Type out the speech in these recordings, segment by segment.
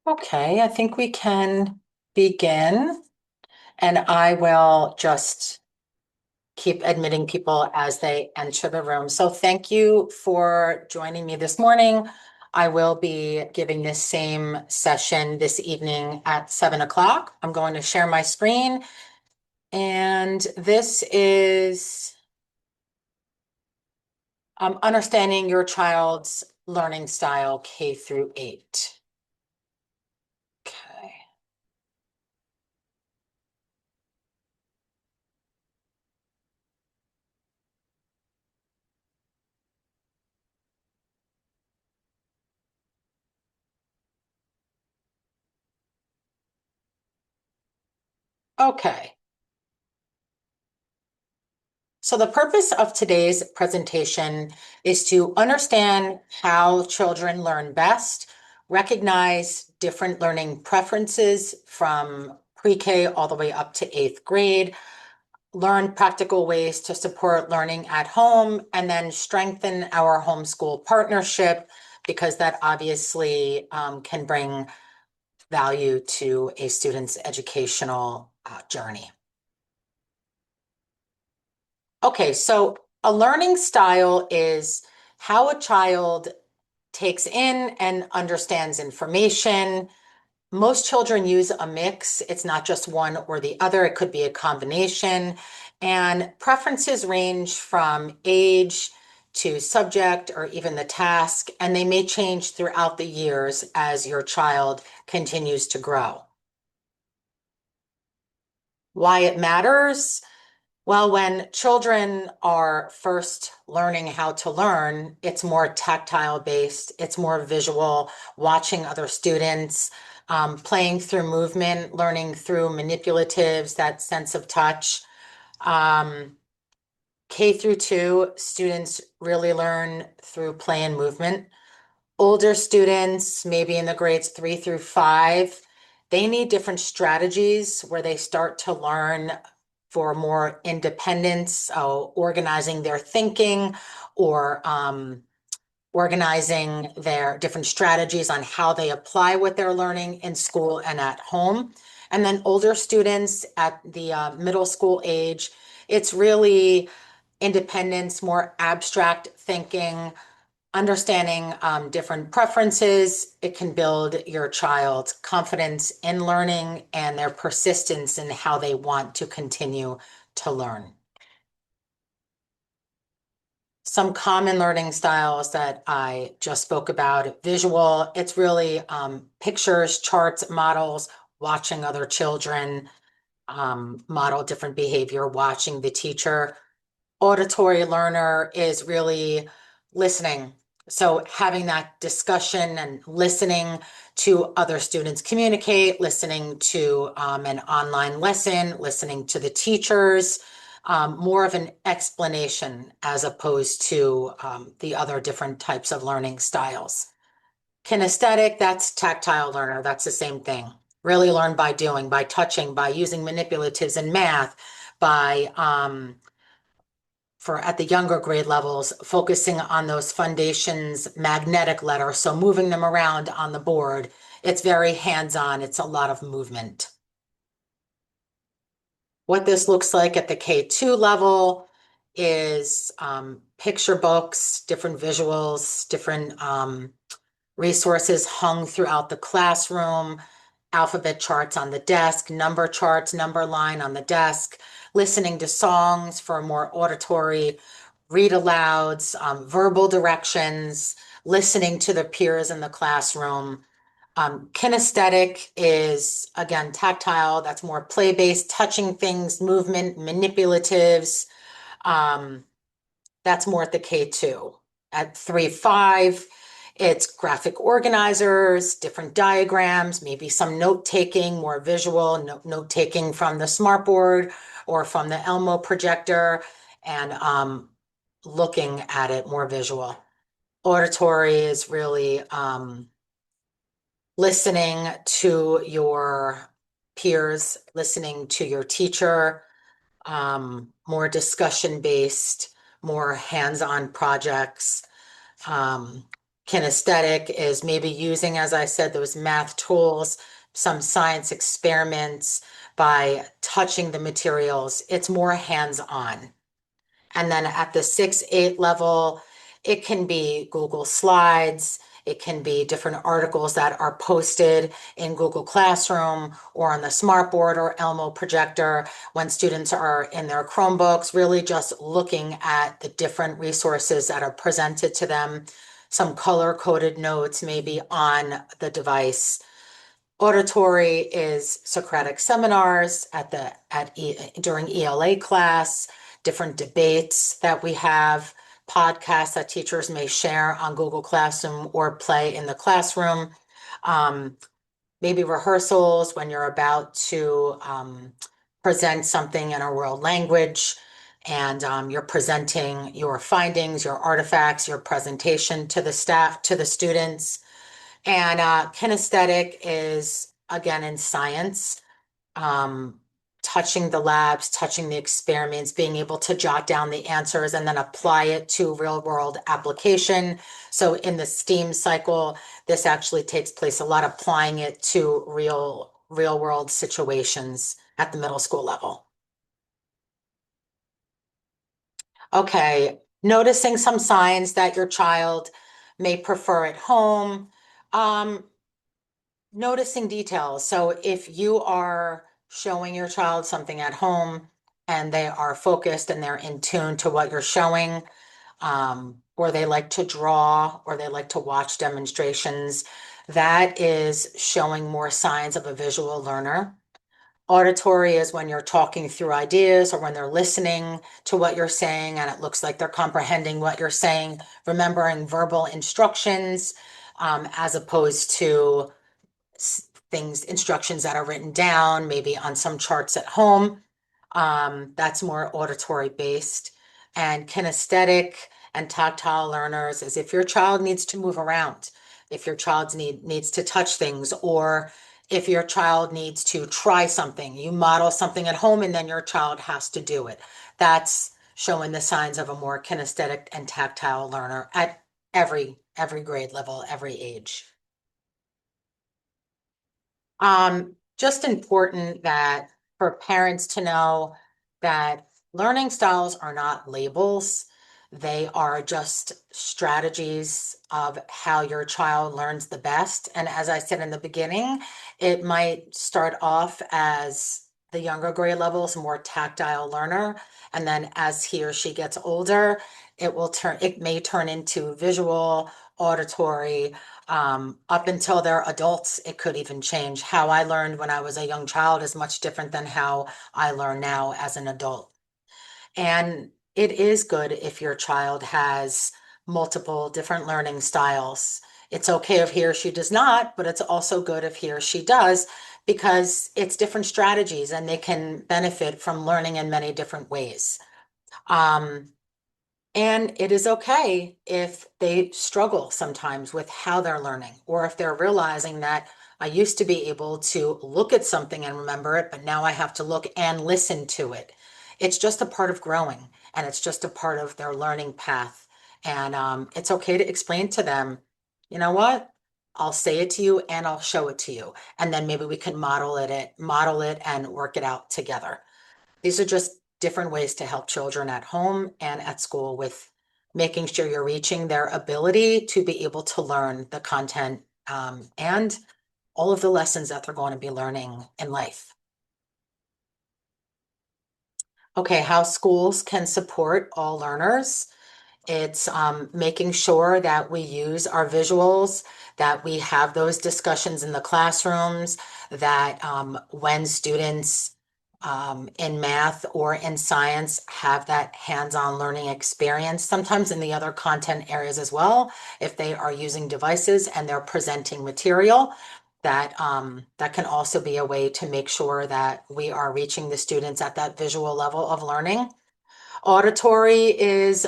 Okay, I think we can begin, and I will just keep admitting people as they enter the room. So thank you for joining me this morning. I will be giving this same session this evening at 7 o'clock. I'm going to share my screen, and this is understanding your child's learning style K through 8. Okay. Okay. So the purpose of today's presentation is to understand how children learn best, recognize different learning preferences from pre-K all the way up to 8th grade, learn practical ways to support learning at home, and then strengthen our homeschool partnership because that obviously can bring value to a student's educational journey. Okay, so a learning style is how a child takes in and understands information. Most children use a mix. It's not just one or the other, it could be a combination. And preferences range from age to subject or even the task, and they may change throughout the years as your child continues to grow. Why it matters? Well, when children are first learning how to learn, it's more tactile based, it's more visual, watching other students, playing through movement, learning through manipulatives, that sense of touch. Um, K through 2, students really learn through play and movement. Older students, maybe in the grades 3 through 5, they need different strategies where they start to learn for more independence, organizing their thinking or organizing their different strategies on how they apply what they're learning in school and at home. And then older students at the middle school age, it's really independence, more abstract thinking, understanding different preferences. It can build your child's confidence in learning and their persistence in how they want to continue to learn. Some common learning styles that I just spoke about, visual, it's really pictures, charts, models, watching other children model different behavior, watching the teacher. Auditory learner is really listening. So having that discussion and listening to other students communicate, listening to an online lesson, listening to the teachers, more of an explanation as opposed to the other different types of learning styles. Kinesthetic, that's tactile learner. That's the same thing. Really learn by doing, by touching, by using manipulatives in math, by for at the younger grade levels, focusing on those foundations, magnetic letter, so moving them around on the board. It's very hands-on. It's a lot of movement. What this looks like at the K2 level is picture books, different visuals, different resources hung throughout the classroom, alphabet charts on the desk, number charts, number line on the desk, listening to songs for more auditory read alouds, verbal directions, listening to the peers in the classroom. Kinesthetic is, again, tactile. That's more play-based, touching things, movement, manipulatives. Um, that's more at the K2. At 3, 5, it's graphic organizers, different diagrams, maybe some note-taking, more visual, note-taking from the smartboard or from the Elmo projector, and looking at it more visual. Auditory is really listening to your peers, listening to your teacher, more discussion based, more hands-on projects. Um, Kinesthetic is maybe using, as I said, those math tools, some science experiments by touching the materials. It's more hands-on. And then at the 6, 8 level, it can be Google Slides. It can be different articles that are posted in Google Classroom or on the Smartboard or Elmo projector when students are in their Chromebooks, really just looking at the different resources that are presented to them, some color-coded notes maybe on the device. Auditory is Socratic seminars during ELA class, different debates that we have, podcasts that teachers may share on Google Classroom or play in the classroom. Um, Maybe rehearsals when you're about to present something in a world language and you're presenting your findings, your artifacts, your presentation to the staff, to the students. And kinesthetic is again in science, um, touching the labs, touching the experiments, being able to jot down the answers and then apply it to real world application. So in the STEAM cycle, this actually takes place a lot applying it to real world situations at the middle school level. Okay, noticing some signs that your child may prefer at home. Um, Noticing details. So if you are showing your child something at home and they are focused and they're in tune to what you're showing, or they like to draw or they like to watch demonstrations, that is showing more signs of a visual learner. Auditory is when you're talking through ideas or when they're listening to what you're saying and it looks like they're comprehending what you're saying, remembering verbal instructions, as opposed to things, instructions that are written down, maybe on some charts at home. That's more auditory based. And kinesthetic and tactile learners is if your child needs to move around, if your child needs to touch things, or if your child needs to try something, you model something at home and then your child has to do it. That's showing the signs of a more kinesthetic and tactile learner at every grade level, every age. Just important that for parents to know that learning styles are not labels. They are just strategies of how your child learns the best. And as I said in the beginning, it might start off as the younger grade levels, more tactile learner. And then as he or she gets older, it may turn into visual, auditory, up until they're adults, it could even change. How I learned when I was a young child is much different than how I learn now as an adult. And it is good if your child has multiple different learning styles. It's okay if he or she does not, but it's also good if he or she does because it's different strategies and they can benefit from learning in many different ways. Um, and it is okay if they struggle sometimes with how they're learning, or if they're realizing that I used to be able to look at something and remember it, but now I have to look and listen to it. It's just a part of growing, and it's just a part of their learning path. And it's okay to explain to them, you know what? I'll say it to you and I'll show it to you. And then maybe we can model it and work it out together. These are just different ways to help children at home and at school with making sure you're reaching their ability to be able to learn the content and all of the lessons that they're going to be learning in life. Okay, how schools can support all learners. It's making sure that we use our visuals, that we have those discussions in the classrooms, that when students in math or in science have that hands-on learning experience, sometimes in the other content areas as well, if they are using devices and they're presenting material, that can also be a way to make sure that we are reaching the students at that visual level of learning. Auditory is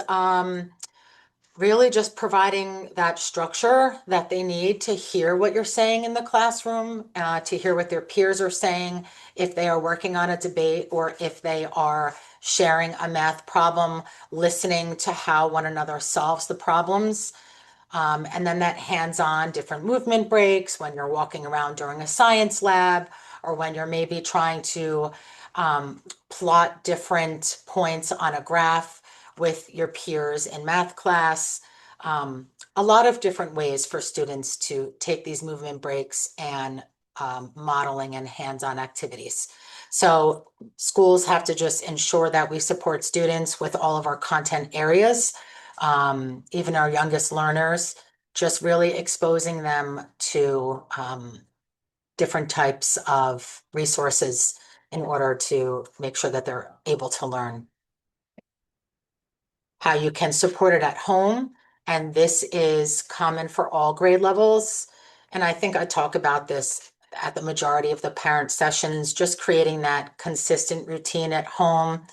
really just providing that structure that they need to hear what you're saying in the classroom, to hear what their peers are saying, if they are working on a debate or if they are sharing a math problem, listening to how one another solves the problems. And then that hands-on different movement breaks when you're walking around during a science lab or when you're maybe trying to plot different points on a graph with your peers in math class. A lot of different ways for students to take these movement breaks and modeling and hands-on activities. So schools have to just ensure that we support students with all of our content areas, even our youngest learners, just really exposing them to different types of resources in order to make sure that they're able to learn. How you can support it at home, and this is common for all grade levels. And I think I talk about this at the majority of the parent sessions, just creating that consistent routine at home.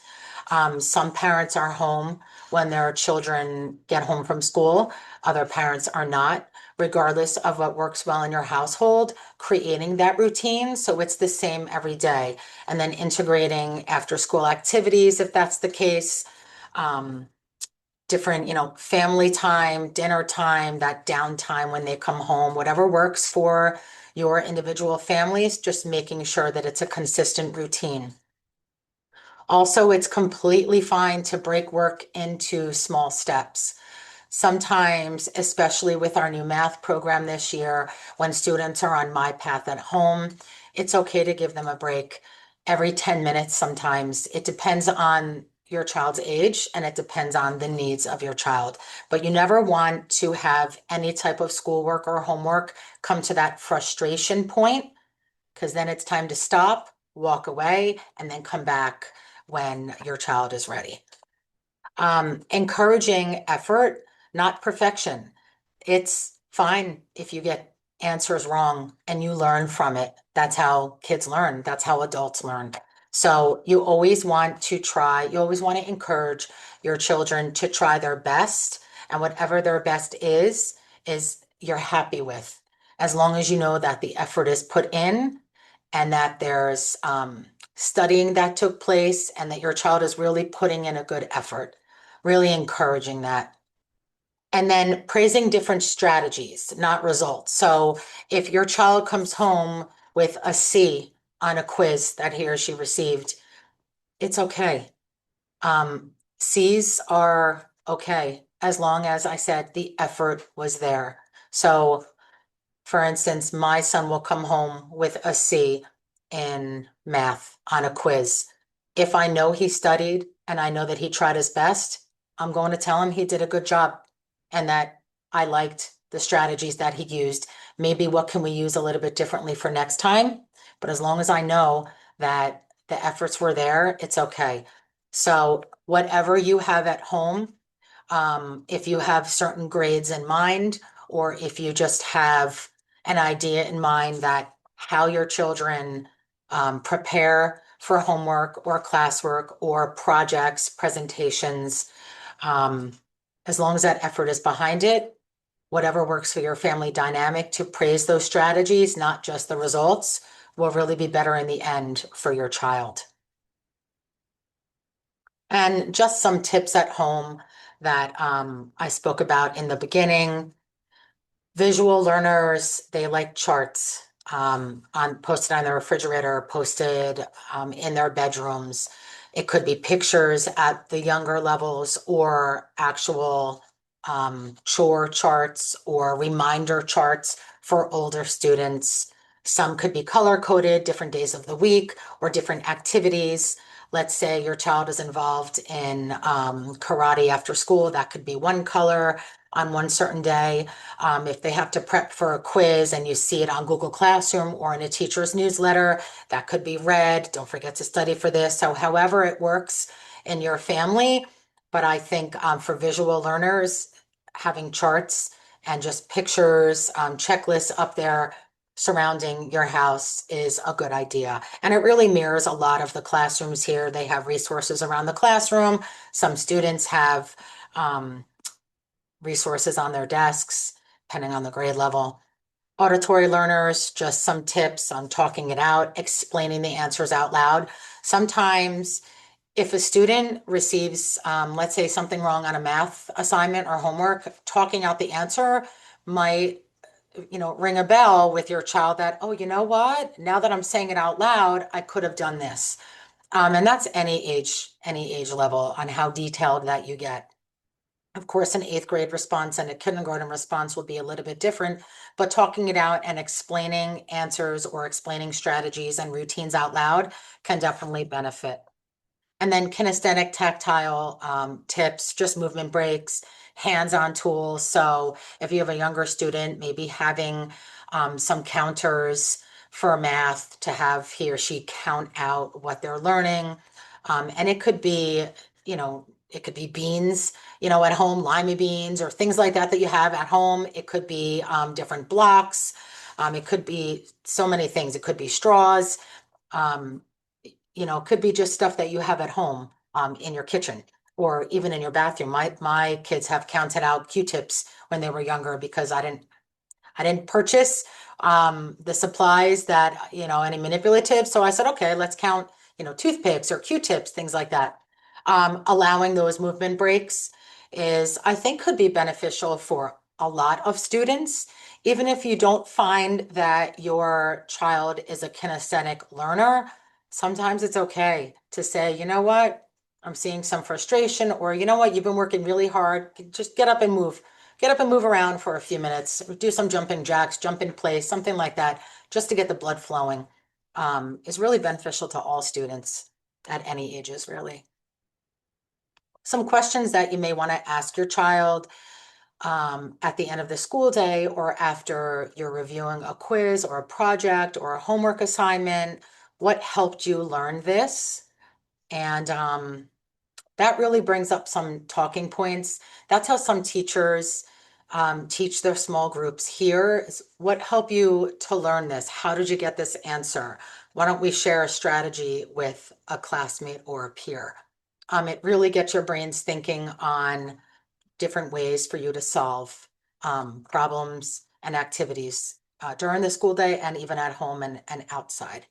Some parents are home when their children get home from school. Other parents are not, regardless of what works well in your household, creating that routine so it's the same every day. And then integrating after school activities, if that's the case. Different, family time, dinner time, that downtime when they come home, whatever works for your individual families, just making sure that it's a consistent routine. Also, it's completely fine to break work into small steps. Sometimes, especially with our new math program this year, when students are on My Path at home, it's okay to give them a break every 10 minutes sometimes. It depends on your child's age and it depends on the needs of your child. But you never want to have any type of schoolwork or homework come to that frustration point, because then it's time to stop, walk away, and then come back when your child is ready. Encouraging effort, not perfection. It's fine if you get answers wrong and you learn from it. That's how kids learn. That's how adults learn. So you always want to try, you always want to encourage your children to try their best. And whatever their best is you're happy with, as long as you know that the effort is put in and that there's studying that took place and that your child is really putting in a good effort, really encouraging that. And then praising different strategies, not results. So if your child comes home with a C on a quiz that he or she received, it's okay. C's are okay, as long as I said the effort was there. So for instance, my son will come home with a C in math on a quiz. If I know he studied and I know that he tried his best, I'm going to tell him he did a good job and that I liked the strategies that he used. Maybe what can we use a little bit differently for next time? But as long as I know that the efforts were there, it's okay. So whatever you have at home, if you have certain grades in mind, or if you just have an idea in mind that how your children prepare for homework or classwork or projects, presentations, um, as long as that effort is behind it, whatever works for your family dynamic to praise those strategies, not just the results, will really be better in the end for your child. And just some tips at home that I spoke about in the beginning. Visual learners, they like charts on posted on their refrigerator, posted in their bedrooms. It could be pictures at the younger levels or actual chore charts or reminder charts for older students. Some could be color coded, different days of the week or different activities. Let's say your child is involved in karate after school, that could be one color on one certain day. If they have to prep for a quiz and you see it on Google Classroom or in a teacher's newsletter, that could be red. Don't forget to study for this. So however it works in your family, but I think for visual learners, having charts and just pictures, checklists up there surrounding your house is a good idea. And it really mirrors a lot of the classrooms here. They have resources around the classroom. Some students have resources on their desks, depending on the grade level. Auditory learners, just some tips on talking it out, explaining the answers out loud. Sometimes If a student receives, let's say something wrong on a math assignment or homework, talking out the answer might, ring a bell with your child that, oh, you know what? Now that I'm saying it out loud, I could have done this. And that's any age level on how detailed that you get. Of course, an eighth grade response and a kindergarten response will be a little bit different, but talking it out and explaining answers or explaining strategies and routines out loud can definitely benefit. And then kinesthetic, tactile tips, just movement breaks, hands-on tools. So if you have a younger student, maybe having some counters for math to have he or she count out what they're learning. And it could be, it could be beans, at home, lima beans or things like that that you have at home. It could be different blocks. It could be so many things. It could be straws. Um, could be just stuff that you have at home, in your kitchen or even in your bathroom. My kids have counted out Q-tips when they were younger because I didn't purchase the supplies that, any manipulative. So I said, okay, let's count, toothpicks or Q-tips, things like that. Allowing those movement breaks is, I think, could be beneficial for a lot of students. Even if you don't find that your child is a kinesthetic learner, sometimes it's okay to say, you know what, I'm seeing some frustration, or you know what, you've been working really hard, just get up and move. Get up and move around for a few minutes, do some jumping jacks, jump in place, something like that, just to get the blood flowing, is really beneficial to all students at any ages, really. Some questions that you may want to ask your child at the end of the school day or after you're reviewing a quiz or a project or a homework assignment. What helped you learn this? And that really brings up some talking points. That's how some teachers teach their small groups here. Is what helped you to learn this? How did you get this answer? Why don't we share a strategy with a classmate or a peer? It really gets your brains thinking on different ways for you to solve problems and activities during the school day and even at home and outside.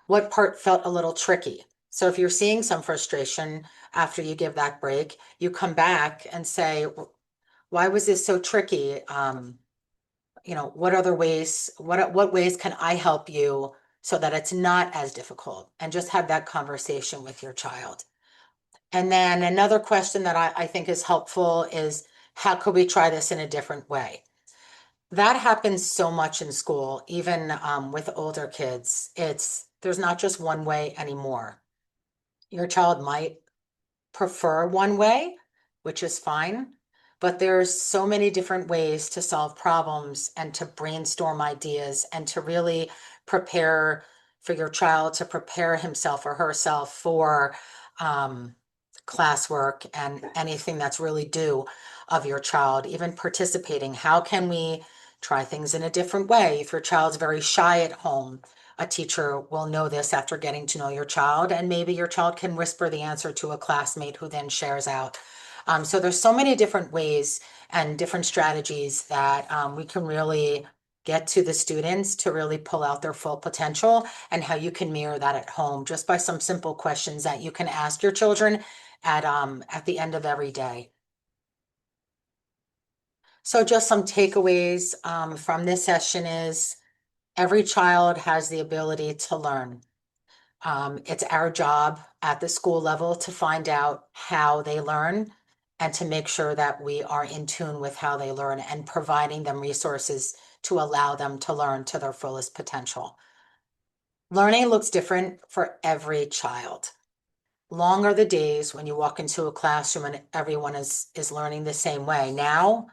What part felt a little tricky? So if you're seeing some frustration after you give that break, you come back and say, why was this so tricky? What other ways, what ways can I help you so that it's not as difficult? And just have that conversation with your child. And then another question that I think is helpful is, how could we try this in a different way? That happens so much in school, even with older kids. There's not just one way anymore. Your child might prefer one way, which is fine, but there's so many different ways to solve problems and to brainstorm ideas and to really prepare for your child to prepare himself or herself for um, classwork and anything that's really due of your child, even participating. How can we try things in a different way? If your child's very shy at home, a teacher will know this after getting to know your child, and maybe your child can whisper the answer to a classmate who then shares out. So there's so many different ways and different strategies that we can really get to the students to really pull out their full potential, and how you can mirror that at home just by some simple questions that you can ask your children at the end of every day. So just some takeaways from this session is, every child has the ability to learn. It's our job at the school level to find out how they learn and to make sure that we are in tune with how they learn and providing them resources to allow them to learn to their fullest potential. Learning looks different for every child. Long are the days when you walk into a classroom and everyone is learning the same way. Now,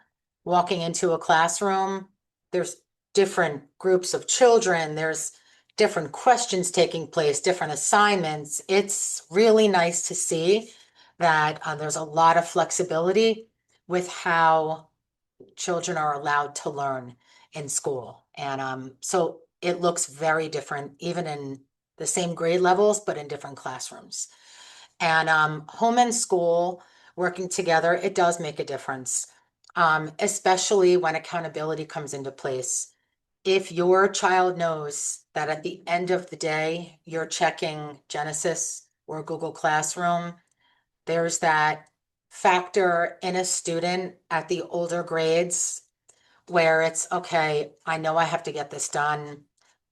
walking into a classroom, there's different groups of children, there's different questions taking place, different assignments. It's really nice to see that there's a lot of flexibility with how children are allowed to learn in school. And so it looks very different, even in the same grade levels, but in different classrooms. And home and school working together, it does make a difference, especially when accountability comes into place. If your child knows that at the end of the day, you're checking Genesis or Google Classroom. There's that factor in a student at the older grades where it's, okay, I know I have to get this done.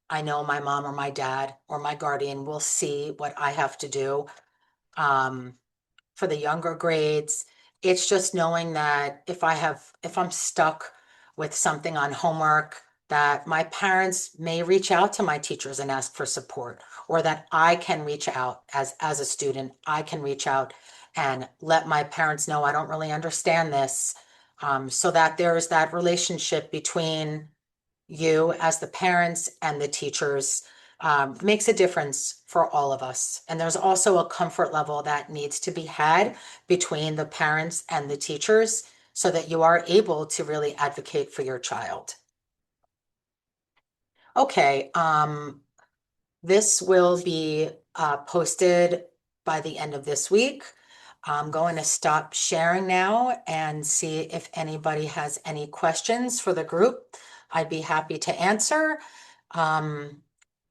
I know my mom or my dad or my guardian will see what I have to do. Um, for the younger grades, it's just knowing that if I'm stuck with something on homework, that my parents may reach out to my teachers and ask for support, or that I can reach out as a student, I can reach out and let my parents know I don't really understand this. So that there is that relationship between you as the parents and the teachers, makes a difference for all of us. And there's also a comfort level that needs to be had between the parents and the teachers so that you are able to really advocate for your child. Okay, this will be posted by the end of this week. I'm going to stop sharing now and see if anybody has any questions for the group. I'd be happy to answer. Um,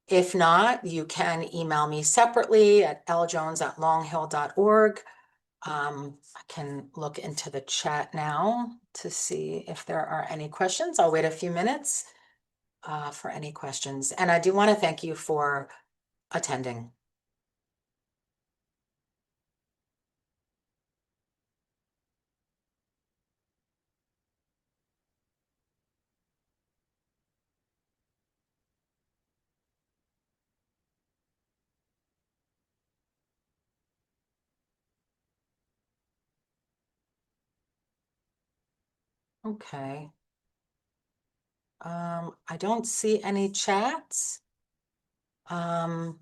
if not, you can email me separately at ljones@longhill.org. I can look into the chat now to see if there are any questions. I'll wait a few minutes for any questions. And I do want to thank you for attending. Okay. I don't see any chats. Um,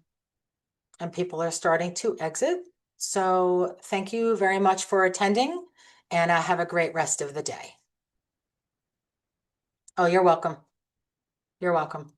and people are starting to exit. So thank you very much for attending and have a great rest of the day. Oh, you're welcome. You're welcome.